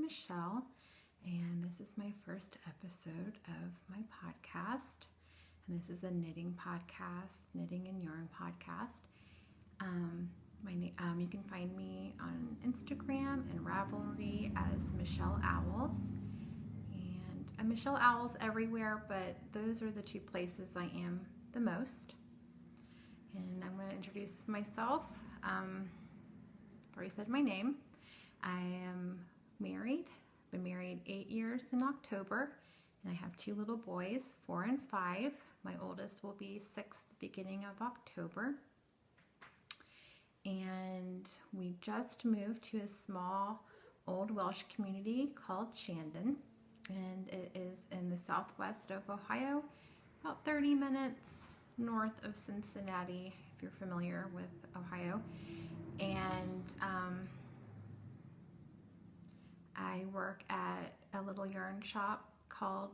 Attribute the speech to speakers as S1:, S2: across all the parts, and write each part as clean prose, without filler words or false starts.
S1: Michelle, and this is my first episode of my podcast. And this is a knitting podcast, knitting and yarn podcast. You can find me on Instagram and Ravelry as Michelle Owls. And I'm Michelle Owls everywhere, but those are the two places I am the most. And I'm going to introduce myself. I've already said my name. I am married. Been married 8 years in October, and I have 2 little boys, 4 and 5. My oldest will be 6 the beginning of October. And we just moved to a small Old Welsh community called Shandon, and it is in the southwest of Ohio, about 30 minutes north of Cincinnati, if you're familiar with Ohio. And I work at a little yarn shop called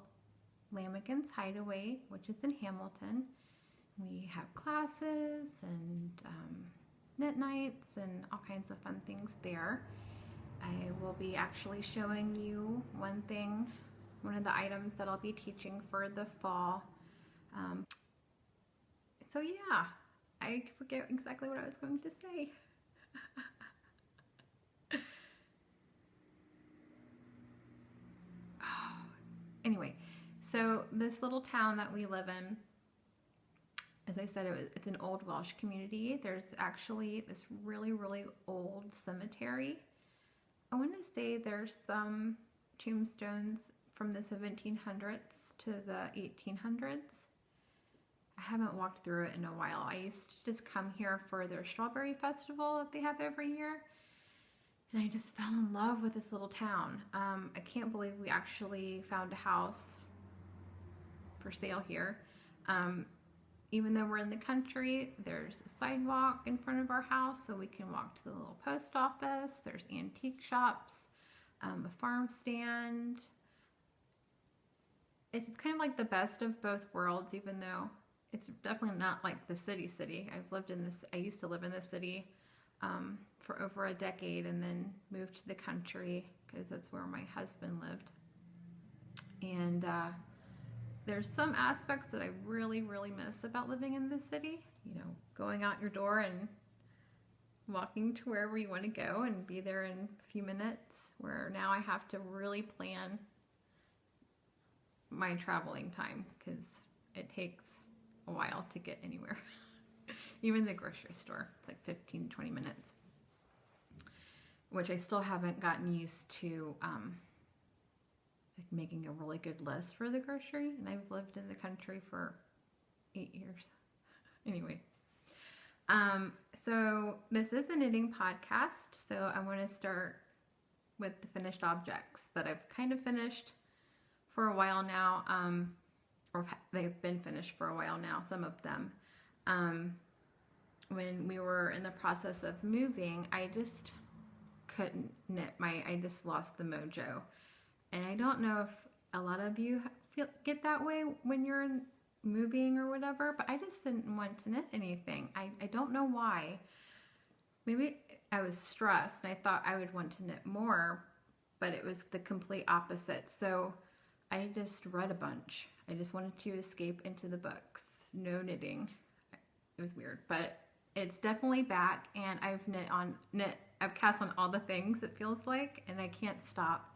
S1: Lambikin's Hideaway, which is in Hamilton. We have classes and knit nights and all kinds of fun things there. I will be actually showing you one of the items that I'll be teaching for the fall. So yeah, I forget exactly what I was going to say. Anyway, so this little town that we live in, as I said, it's an Old Welsh community. There's actually this really, really old cemetery. I want to say there's some tombstones from the 1700s to the 1800s. I haven't walked through it in a while. I used to just come here for their strawberry festival that they have every year. And I just fell in love with this little town. I can't believe we actually found a house for sale here. Even though we're in the country, there's a sidewalk in front of our house, so we can walk to the little post office. There's antique shops, a farm stand. It's just kind of like the best of both worlds, even though it's definitely not like the city. I used to live in the city for over a decade, and then moved to the country because that's where my husband lived. And there's some aspects that I really, really miss about living in the city. You know, going out your door and walking to wherever you want to go and be there in a few minutes, where now I have to really plan my traveling time because it takes a while to get anywhere. Even the grocery store, it's like 15 to 20 minutes, which I still haven't gotten used to like making a really good list for the grocery, and I've lived in the country for 8 years. Anyway, so this is a knitting podcast, so I want to start with the finished objects that I've kind of finished for a while now, or they've been finished for a while now, some of them. When we were in the process of moving, I just couldn't knit. I just lost the mojo. And I don't know if a lot of you get that way when you're moving or whatever, but I just didn't want to knit anything. I don't know why. Maybe I was stressed and I thought I would want to knit more, but it was the complete opposite. So I just read a bunch. I just wanted to escape into the books. No knitting. It was weird, but it's definitely back, and I've cast on all the things, it feels like, and I can't stop.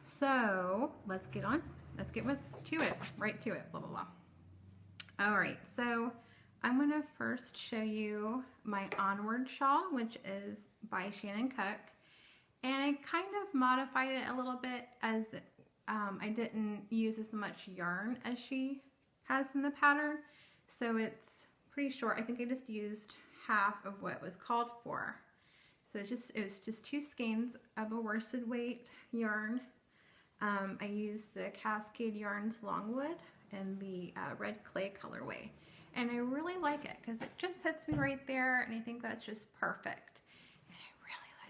S1: So let's get right to it, blah, blah, blah. All right, so I'm gonna first show you my Onward Shawl, which is by Shannon Cook. And I kind of modified it a little bit as I didn't use as much yarn as she has in the pattern. So it's pretty short. I think I just used half of what was called for. So it was just 2 skeins of a worsted weight yarn. I used the Cascade Yarns Longwood and the red clay colorway. And I really like it because it just hits me right there, and I think that's just perfect. And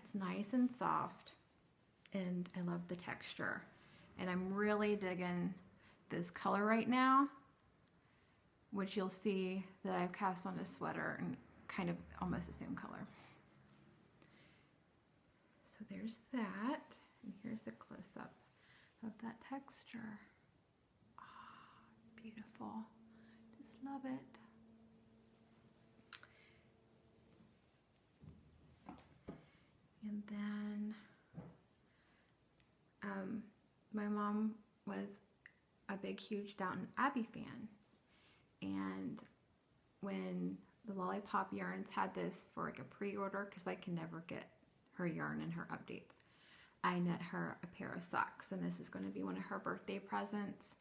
S1: it's nice and soft, and I love the texture. And I'm really digging this color right now, which you'll see that I've cast on a sweater and kind of almost the same color. So there's there's that. And here's a close-up of that texture. Oh, beautiful. Just love it. And then my mom was a big, huge Downton Abbey fan. And when the Lollipop yarns had this for like a pre-order, because I can never get her yarn and her updates, I knit her a pair of socks, and this is going to be one of her birthday presents.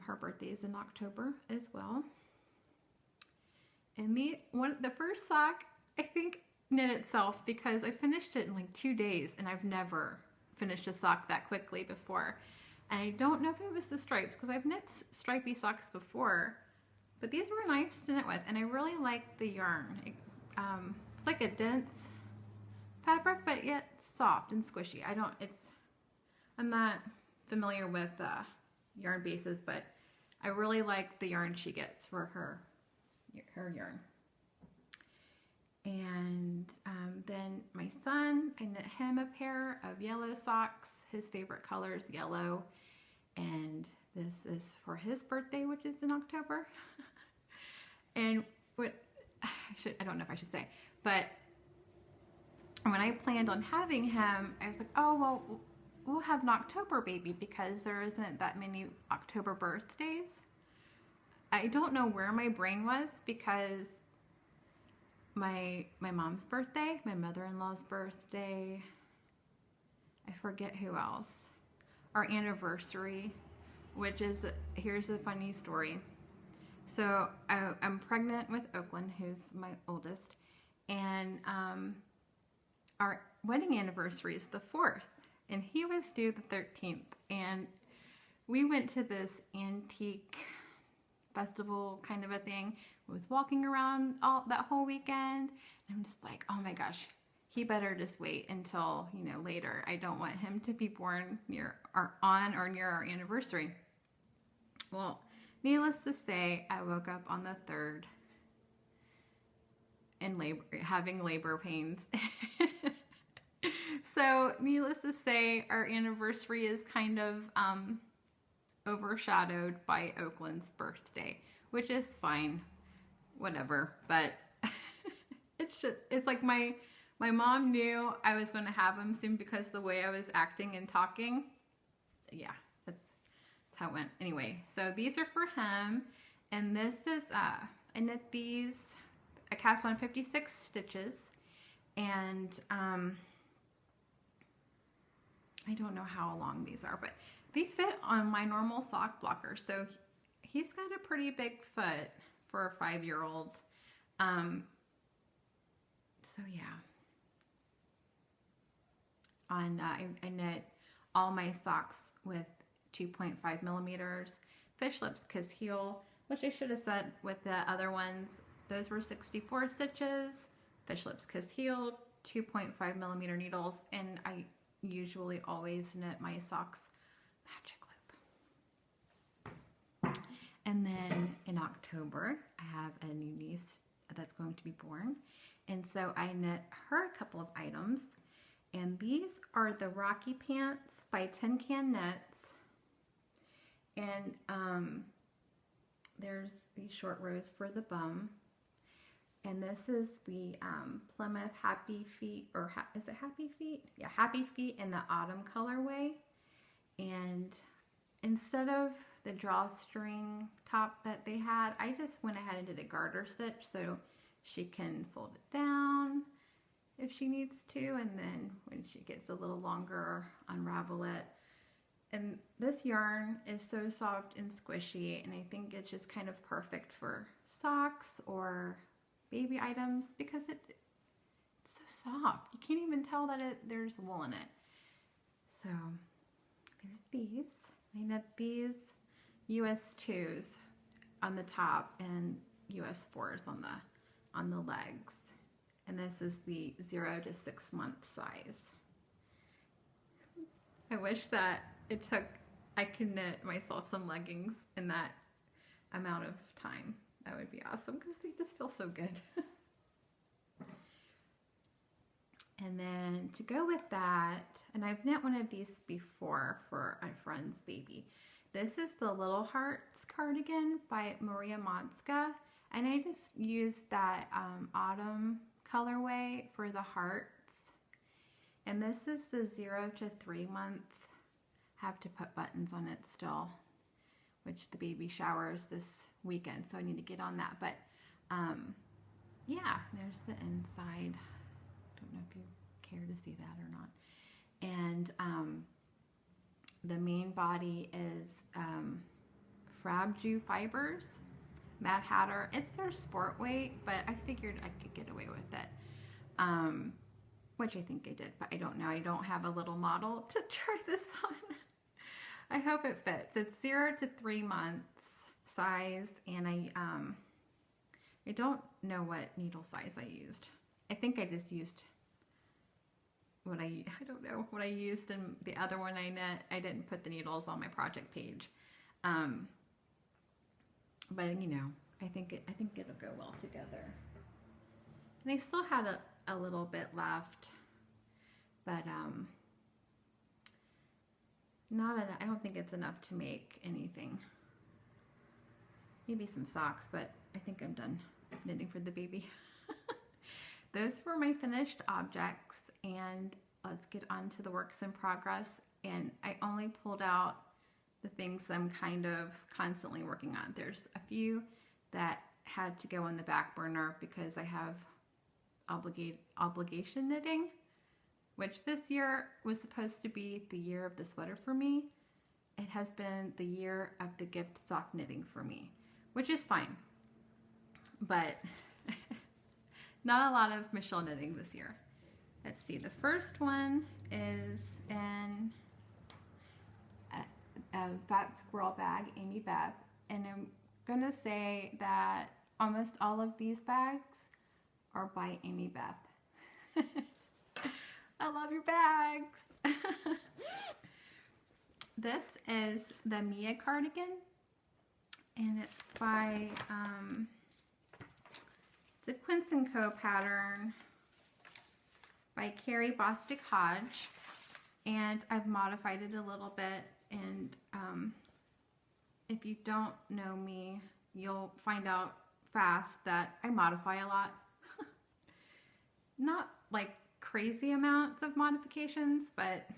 S1: Her birthday is in October as well. And the first sock, I think, knit itself because I finished it in like 2 days, and I've never finished a sock that quickly before. And I don't know if it was the stripes, because I've knit stripy socks before, but these were nice to knit with, and I really like the yarn. It's like a dense fabric, but yet soft and squishy. I'm not familiar with yarn bases, but I really like the yarn she gets for her yarn. And then my son, I knit him a pair of yellow socks. His favorite color is yellow, and this is for his birthday, which is in October. And I don't know if I should say, but when I planned on having him, I was like, oh, well, we'll have an October baby because there isn't that many October birthdays. I don't know where my brain was, because my mom's birthday, my mother-in-law's birthday, I forget who else, our anniversary, which is, here's a funny story. So I'm pregnant with Oakland, who's my oldest, and our wedding anniversary is the 4th, and he was due the 13th, and we went to this antique festival kind of a thing. I was walking around that whole weekend, and I'm just like, oh my gosh, he better just wait until, you know, later. I don't want him to be born near on or near our anniversary. Well, needless to say, I woke up on the 3rd in having labor pains. So needless to say, our anniversary is kind of overshadowed by Oakland's birthday, which is fine, whatever. But it's like my mom knew I was going to have him soon because the way I was acting and talking. Yeah, that's how it went. Anyway, so these are for him, and this is I knit these. I cast on 56 stitches, and I don't know how long these are, but they fit on my normal sock blocker. So he's got a pretty big foot for a 5-year-old. So yeah. I knit all my socks with 2.5 millimeters fish lips kiss heel, which I should have said with the other ones. Those were 64 stitches, fish lips kiss heel, 2.5 millimeter needles, and I usually always knit my socks magic loop. And then in October, I have a new niece that's going to be born, and so I knit her a couple of items, and these are the Rocky Pants by Tincanknits, and there's the short rows for the bum. And this is the Plymouth Happy Feet, or is it Happy Feet? Yeah, Happy Feet in the autumn colorway. And instead of the drawstring top that they had, I just went ahead and did a garter stitch so she can fold it down if she needs to, and then when she gets a little longer, unravel it. And this yarn is so soft and squishy, and I think it's just kind of perfect for socks or baby items because it's so soft. You can't even tell that there's wool in it. So there's these. I knit these US 2s on the top and US 4s on the legs. And this is the 0 to 6 month size. I wish that I could knit myself some leggings in that amount of time. That would be awesome because they just feel so good. And then to go with that, and I've knit one of these before for a friend's baby. This is the Little Hearts cardigan by Maria Montzka, and I just used that autumn colorway for the hearts. And this is the 0 to 3 month. Have to put buttons on it still, which the baby showers this weekend, so I need to get on that. But yeah, there's the inside. Don't know if you care to see that or not. And the main body is Frabjous Fibers Mad Hatter. It's their sport weight, but I figured I could get away with it, which I think I did, but I don't know. I don't have a little model to try this on. I hope it fits. It's 0 to 3 months size, and I don't know what needle size I used. I think I just used what I don't know what I used in the other one I knit. I didn't put the needles on my project page, but you know, I think it'll go well together. And I still had a little bit left, but not enough. I don't think it's enough to make anything. Maybe some socks, but I think I'm done knitting for the baby. Those were my finished objects, and let's get on to the works in progress. And I only pulled out the things I'm kind of constantly working on. There's a few that had to go on the back burner because I have obligation knitting, which this year was supposed to be the year of the sweater for me. It has been the year of the gift sock knitting for me, which is fine, but not a lot of Michelle knitting this year. Let's see, the first one is in a Fat Squirrel bag, Amy Beth, and I'm gonna say that almost all of these bags are by Amy Beth. I love your bags. This is the Mia cardigan, and it's by the Quince & Co pattern by Carrie Bostic Hodge, and I've modified it a little bit. And if you don't know me, you'll find out fast that I modify a lot. Not like crazy amounts of modifications, but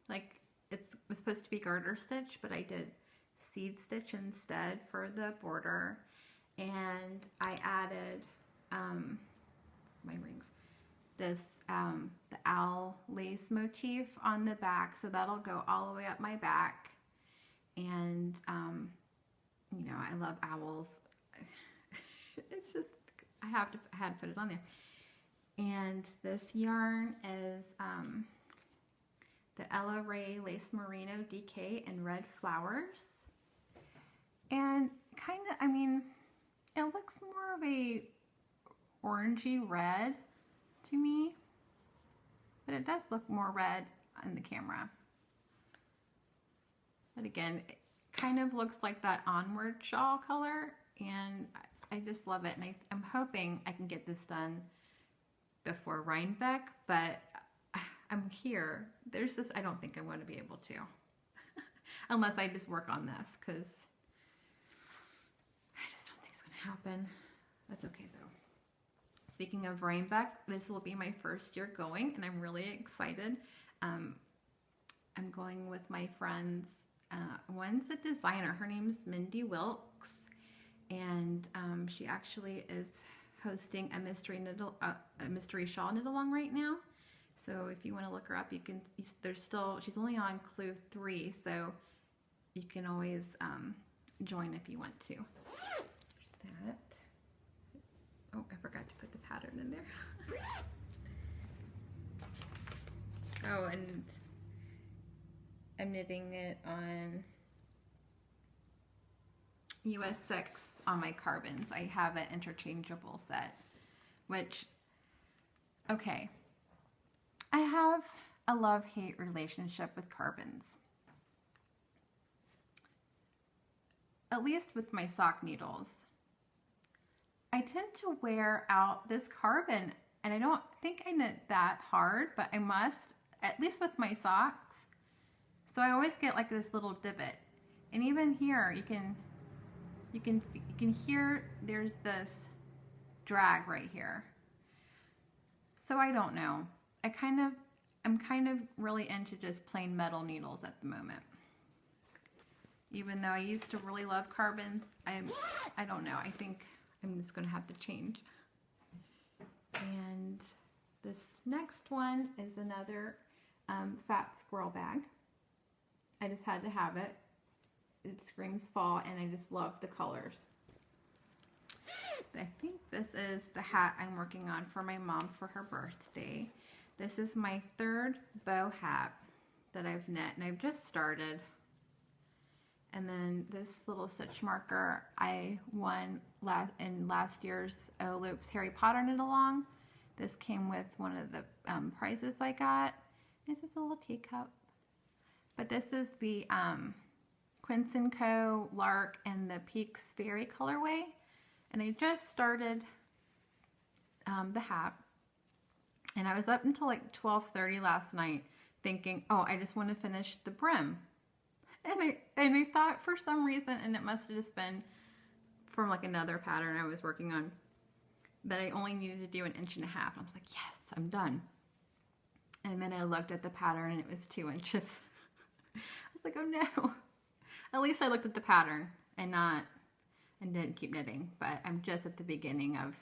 S1: like it was supposed to be garter stitch, but I did seed stitch instead for the border, and I added my rings, this the owl lace motif on the back, so that'll go all the way up my back. And you know, I love owls. It's just I had to put it on there. And this yarn is the Ella Ray Lace Merino DK in red flowers. And kind of, I mean, it looks more of a orangey red to me, but it does look more red on the camera. But again, it kind of looks like that Onward Shawl color, and I just love it. And I'm hoping I can get this done before Rhinebeck, but I'm here. There's this, I don't think I'm going to be able to, unless I just work on this, because I just don't think it's going to happen. That's okay though. Speaking of Rhinebeck, this will be my first year going, and I'm really excited. I'm going with my friends. One's a designer. Her name's Mindy Wilkes, and she actually is hosting a mystery shawl knit along right now. So if you want to look her up, you can. She's only on clue 3, so you can always join if you want to. There's that. Oh, I forgot to put the pattern in there. Oh, and I'm knitting it on US 6 on my carbons. I have an interchangeable set, which, okay, I have a love-hate relationship with carbons. At least with my sock needles. I tend to wear out this carbon And I don't think I knit that hard, but I must, at least with my socks. So I always get like this little divot. And even here, you can hear there's this drag right here. So I don't know. I'm kind of really into just plain metal needles at the moment. Even though I used to really love carbons, I don't know. I think I'm just gonna have to change. And this next one is another fat squirrel bag. I just had to have it. It screams fall, and I just love the colors. I think this is the hat I'm working on for my mom for her birthday. This is my third bow hat that I've knit, and I've just started. And then this little stitch marker I won in last year's Loops Harry Potter knit along. This came with one of the prizes I got. This is a little teacup. But this is the Quince & Co. Lark and the Peaks Fairy colorway. And I just started the hat. And I was up until like 12:30 last night thinking, oh, I just want to finish the brim. And I thought for some reason, and it must have just been from like another pattern I was working on, that I only needed to do 1.5 inches. And I was like, yes, I'm done. And then I looked at the pattern and it was 2 inches. I was like, oh no. At least I looked at the pattern and didn't keep knitting. But I'm just at the beginning of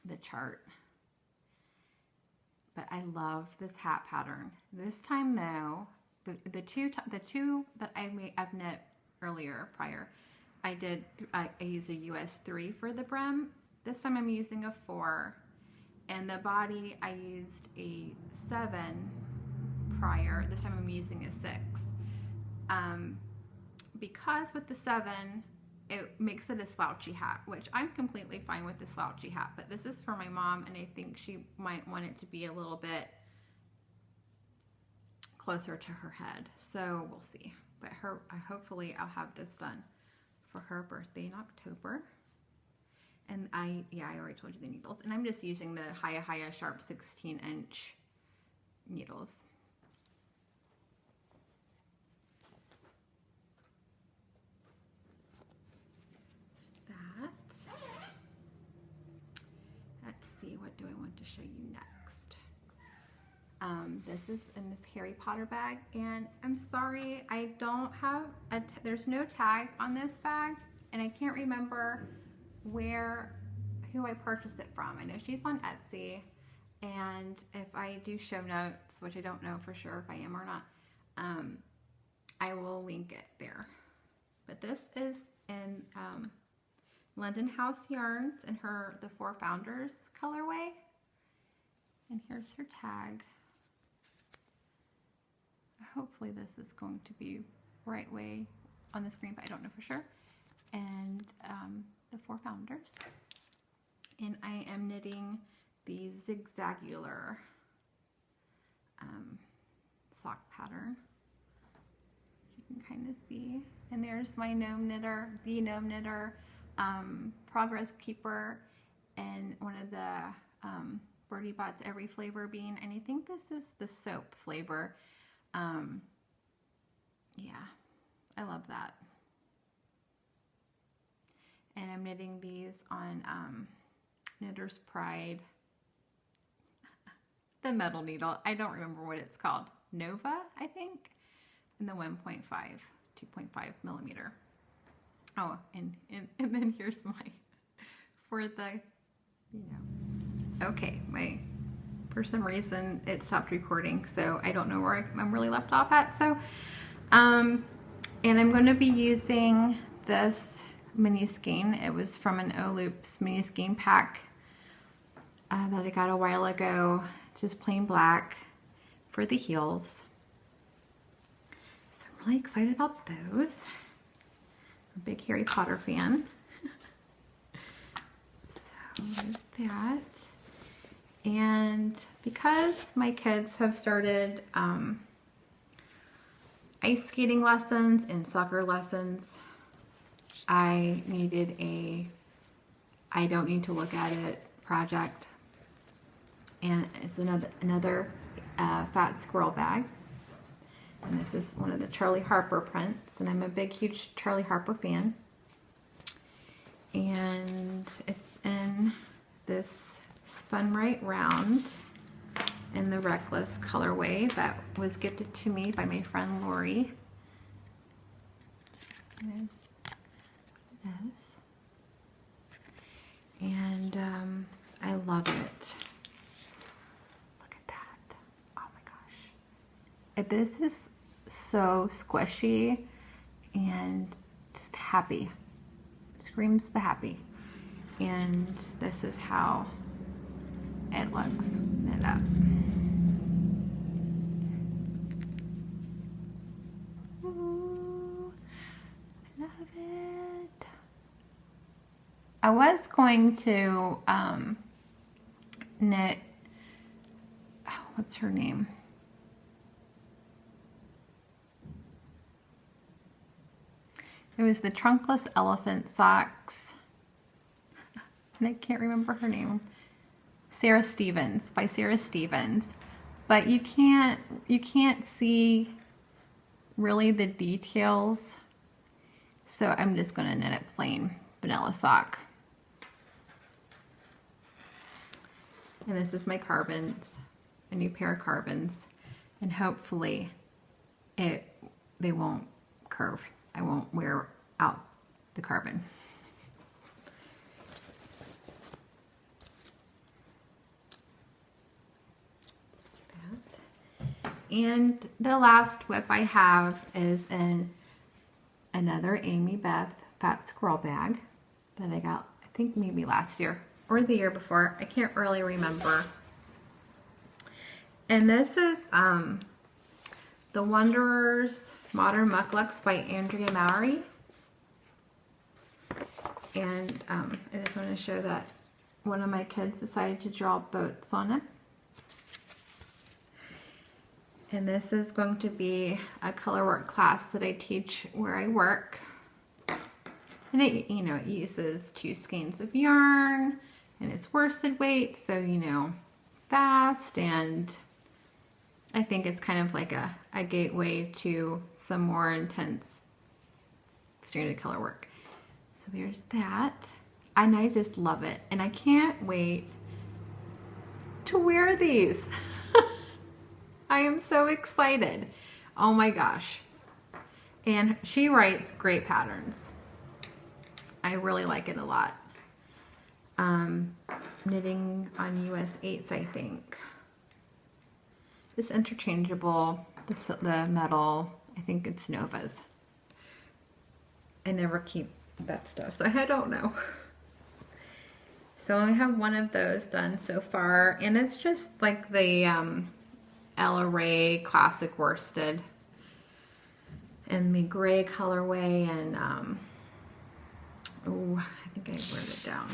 S1: the chart. But I love this hat pattern. This time though, the two that I've knit earlier prior, I used a US 3 for the brim. This time I'm using a 4, and the body I used a 7 prior. This time I'm using a 6. Because with the 7, it makes it a slouchy hat, which I'm completely fine with the slouchy hat, but this is for my mom, and I think she might want it to be a little bit closer to her head, so we'll see. But hopefully I'll have this done for her birthday in October. And I already told you the needles, and I'm just using the Hideaway Sharp 16-inch needles. There's that. Let's see, what do I want to show you next? This is in this Harry Potter bag, and I'm sorry, I don't have there's no tag on this bag, and I can't remember who I purchased it from. I know she's on Etsy, and if I do show notes, which I don't know for sure if I am or not, I will link it there. But this is in London House Yarns and the 4 Founders colorway, and here's her tag. Hopefully this is going to be right way on the screen, but I don't know for sure. And the 4 Founders. And I am knitting the zigzagular sock pattern. You can kind of see. And there's my gnome knitter, the gnome knitter, Progress Keeper, and one of the Birdie Bots Every Flavor bean. And I think this is the soap flavor. Yeah, I love that. And I'm knitting these on Knitter's Pride, the metal needle. I don't remember what it's called. Nova, I think, and the 1.5, 2.5 millimeter. Oh, and then here's my, for the, okay, for some reason it stopped recording, so I don't know where I'm really left off at. So, and I'm going to be using this mini skein. It was from an Loops mini skein pack that I got a while ago, just plain black for the heels. So I'm really excited about those. I'm a big Harry Potter fan. So there's that. And because my kids have started ice skating lessons and soccer lessons, I needed I don't need to look at it project. And it's another fat squirrel bag. And this is one of the Charlie Harper prints, and I'm a big, huge Charlie Harper fan. And it's in this Spun Right Round in the Reckless colorway that was gifted to me by my friend Lori. There's this. And I love it. Look at that. Oh my gosh. This is so squishy and just happy. Screams the happy. And this is how it looks knit up. Ooh, I love it. I was going to knit, oh, what's her name? It was the Trunkless Elephant Socks, and I can't remember her name. Sarah Stevens, by Sarah Stevens, but you can't see really the details, so I'm just going to knit it plain vanilla sock. And this is my carbons, a new pair of carbons, and hopefully they won't curve. I won't wear out the carbon. And the last whip I have is in another Amy Beth Fat Squirrel bag that I got, I think maybe last year or the year before. I can't really remember. And this is The Wanderer's Modern Mukluks by Andrea Mowry. And I just want to show that one of my kids decided to draw boats on it. And this is going to be a color work class that I teach where I work. And it, you know, it uses 2 skeins of yarn, and it's worsted weight, so, you know, fast, and I think it's kind of like a gateway to some more intense standard color work. So there's that, and I just love it, and I can't wait to wear these. I am so excited. Oh my gosh. And she writes great patterns. I really like it a lot. Knitting on US 8s, I think. Just interchangeable, the metal, I think it's Nova's. I never keep that stuff, so I don't know. So I have one of those done so far, and it's just like the Ella Ray Classic Worsted in the gray colorway, and oh, I think I wrote it down.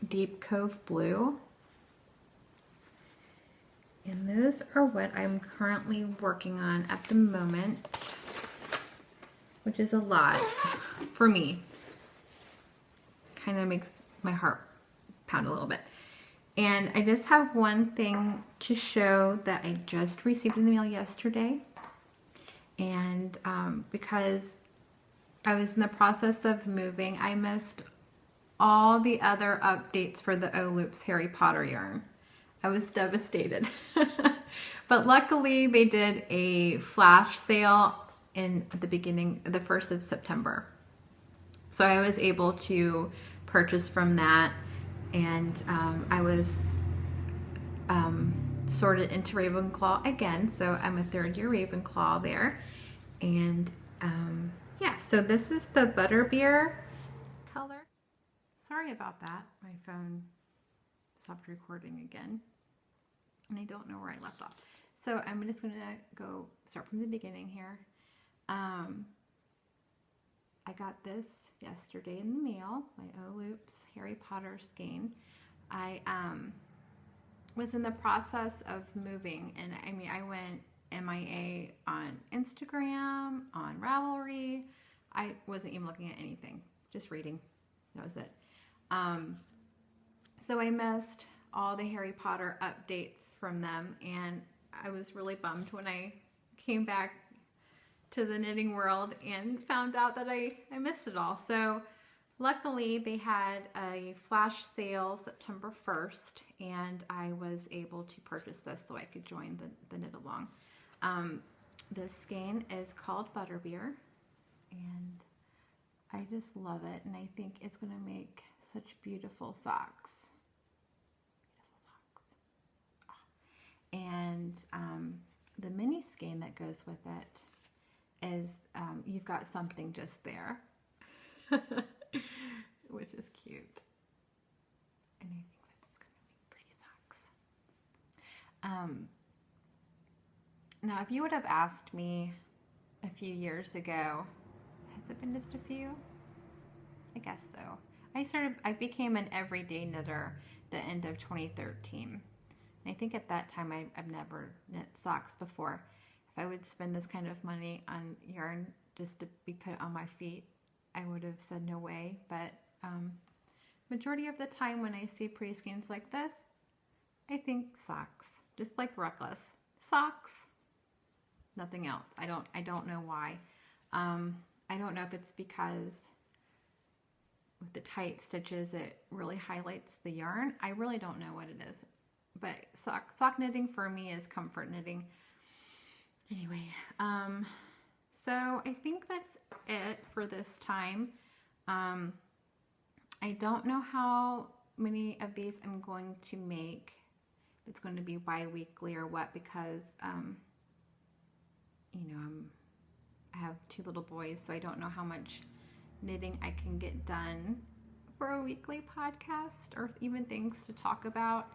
S1: Deep Cove Blue. And those are what I'm currently working on at the moment, which is a lot for me. Kind of makes my heart pound a little bit. And I just have one thing to show that I just received in the mail yesterday. And because I was in the process of moving, I missed all the other updates for the O Loops Harry Potter yarn. I was devastated. But luckily they did a flash sale in the beginning, the 1st of September. So I was able to purchase from that, and I was sorted into Ravenclaw again, so I'm a 3rd year Ravenclaw there. And yeah, so this is the Butterbeer color. Sorry about that, my phone stopped recording again, and I don't know where I left off. So I'm just going to go start from the beginning here. I got this yesterday in the mail, my O Loops Harry Potter skein. I was in the process of moving, and I mean, I went MIA on Instagram, on Ravelry. I wasn't even looking at anything, just reading. That was it. So I missed all the Harry Potter updates from them, and I was really bummed when I came back to the knitting world and found out that I missed it all. So luckily they had a flash sale September 1st, and I was able to purchase this so I could join the knit along. This skein is called Butterbeer, and I just love it, and I think it's going to make such beautiful socks. And the mini skein that goes with it is you've got something just there, which is cute. And I think this is going to make pretty socks. Now, if you would have asked me a few years ago, has it been just a few? I guess so. I became an everyday knitter the end of 2013. I think at that time I've never knit socks before. If I would spend this kind of money on yarn just to be put on my feet, I would have said no way. But majority of the time when I see pretty skeins like this, I think socks, just like Reckless. Socks, nothing else. I don't know why. I don't know if it's because with the tight stitches it really highlights the yarn. I really don't know what it is. But sock knitting for me is comfort knitting. Anyway, so I think that's it for this time. I don't know how many of these I'm going to make. If it's going to be bi-weekly or what, because, you know, I have 2 little boys, so I don't know how much knitting I can get done for a weekly podcast or even things to talk about.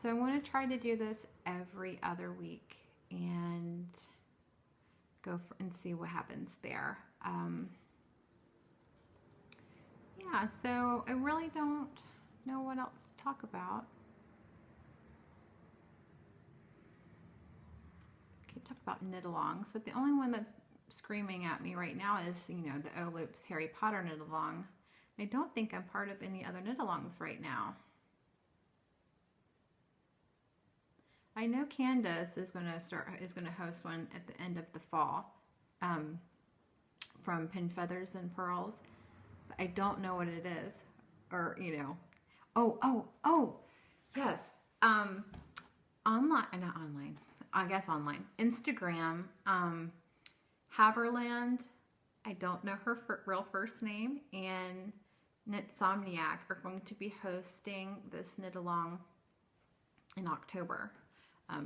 S1: So I'm going to try to do this every other week and and see what happens there. Yeah, so I really don't know what else to talk about. I keep talking about knit-alongs, but the only one that's screaming at me right now is, you know, the O-Loops Harry Potter knit-along. I don't think I'm part of any other knit-alongs right now. I know Candace is going to host one at the end of the fall, from Pin Feathers and Pearls. But I don't know what it is, or you know, oh, yes, online, not online, I guess online, Instagram, Haverland. I don't know her real first name, and Knitsomniac are going to be hosting this knit along in October.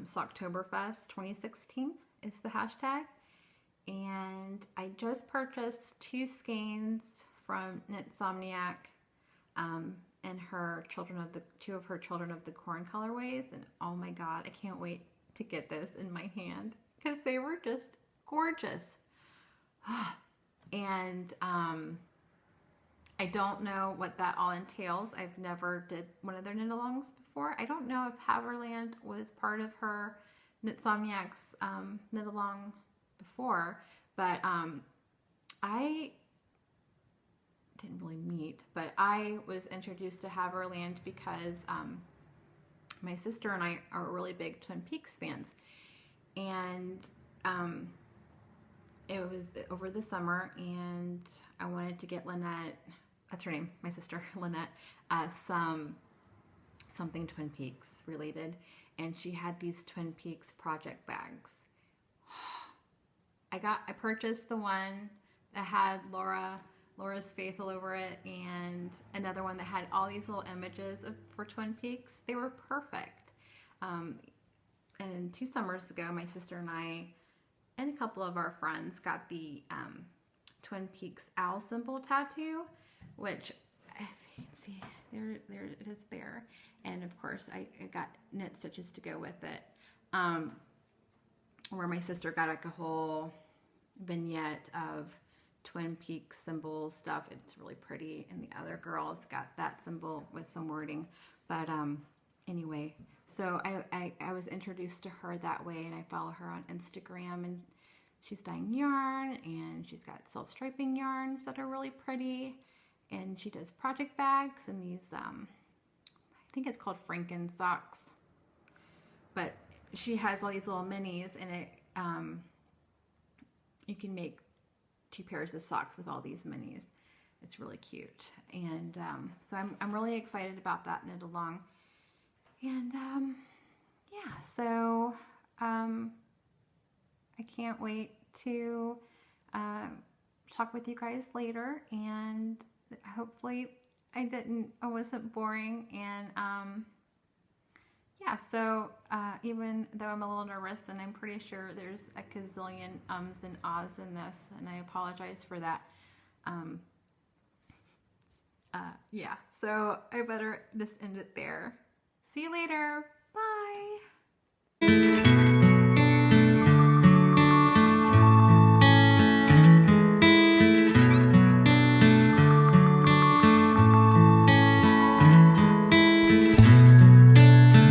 S1: Socktoberfest 2016 is the hashtag, and I just purchased 2 skeins from Knitsomniac, and her 2 of her Children of the Corn colorways, and oh my god, I can't wait to get those in my hand because they were just gorgeous. And I don't know what that all entails. I've never did one of their knit-alongs before. I don't know if Haverland was part of her Knitsomniac's knit-along before, but I didn't really meet, but I was introduced to Haverland because my sister and I are really big Twin Peaks fans, and it was over the summer, and I wanted to get Lynette, that's her name, my sister Lynette, something Twin Peaks related, and she had these Twin Peaks project bags. I purchased the one that had Laura's face all over it, and another one that had all these little images for Twin Peaks. They were perfect. And 2 summers ago, my sister and I and a couple of our friends got the Twin Peaks owl symbol tattoo, which, if you can see, there it is there. And of course, I got knit stitches to go with it, where my sister got like a whole vignette of Twin Peaks symbol stuff. It's really pretty, and the other girl's got that symbol with some wording. But anyway, so I was introduced to her that way, and I follow her on Instagram, and she's dyeing yarn, and she's got self-striping yarns that are really pretty, and she does project bags and these think it's called Franken socks. But she has all these little minis, and it you can make 2 pairs of socks with all these minis. It's really cute, and so I'm really excited about that knit along. And yeah, so I can't wait to talk with you guys later, and hopefully I wasn't boring. And yeah, so even though I'm a little nervous, and I'm pretty sure there's a gazillion ums and ahs in this, and I apologize for that. Yeah, so I better just end it there. See you later.